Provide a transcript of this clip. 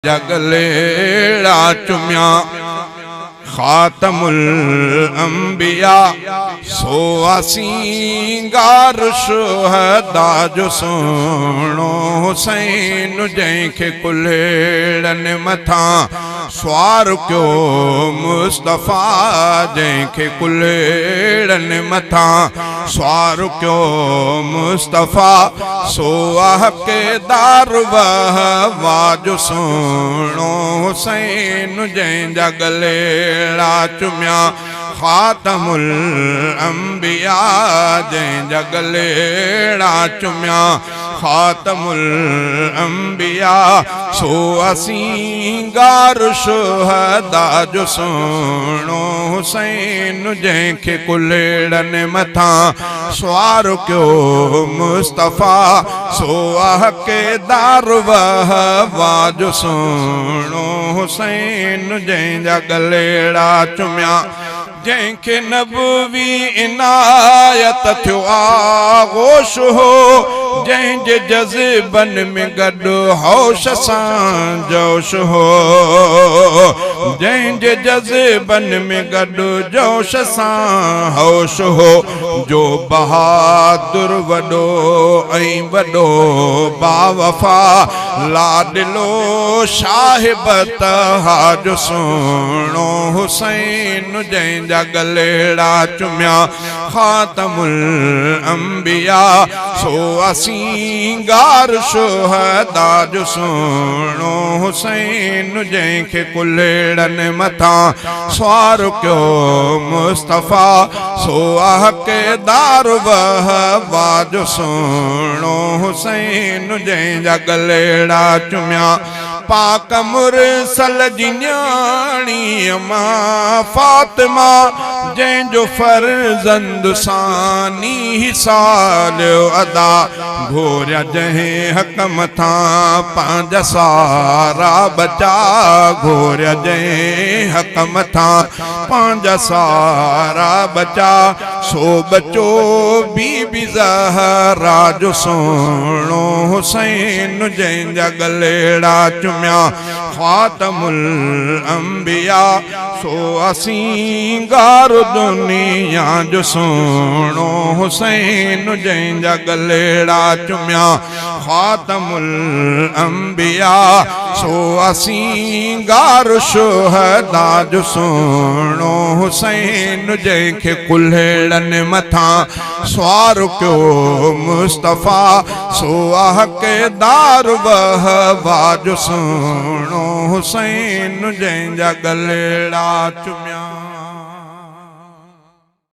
जगलेड़ा चुम्या खातमुल अंबिया सो असींगार शुहदा जो सुनो हुसैन जंहिंखे कुल्हेड़नि मथां स्वार क्यो मुस्तफ़ा जंहिंखे कुल्हेड़नि मथां स्वार क्यो मुस्तफ़ा सो हक़दार वहवा जो सुनो हुसैन जंहिंजा गलेड़ा चुम्या खातमुल अंबिया जंहिंजा गलेड़ा चुम्या खातमुल अंबिया सो असींगार शुहदा जो सुनो हुसैन जंहिंखे कुल्हेड़नि मथां स्वार क्यो मुस्तफ़ा सो हक़दार वहवा जो सुनो हुसैन जंहिंजा गलेड़ा चुम्या जंहिंखे नबवी इनायत थियो आगोश हो जंहिंजे जज़्बनि में गॾु होश सां जोश हो जंहिंजे जज़्बनि में गॾु जोश सां होश हो जो बहादुर वॾो ऐं वॾो बावफ़ा लाडलो साहिबत हाजो सुहिणो हुसैन जंहिंजा गलेड़ा चुम्या खातमुल अंबिया सो असींगार शुहदा जो सुहिणो हुसैन जंहिंखे कुल्हेड़नि मथां स्वार क्यो मुस्तफ़ा सो हक़दार वहवा जो सुहिणो हुसैन जंहिंजा गलेड़ा चुम्या पाक मुरसल जी न्याणी अम्मा फातिमा जंहिंजो फर्ज़ंद सानी साल अदा घोरिया जंहिं हक़ मथां पंहिंजा सारा बचा घोरिया जंहिं हक़ मथां पंहिंजा सारा बचा सो बचो बीबी ज़हरा जो सुहिणो हुसैन जंहिंजा गलेड़ा चुम्या खातमुल अंबिया सो असींगार दुनिया जो सुहिणो हुसैन जंहिंजा गलेड़ा चुम्या खातमुल अंबिया सो असींगार शुहदा जो सुहिणो हुसैन जंहिंखे कुल्हेड़नि मथां स्वार क्यो मुस्तफ़ा सो हक़दार वहवा जो सुहिणो हुसैन जंहिंजा गलेड़ा चुम्या।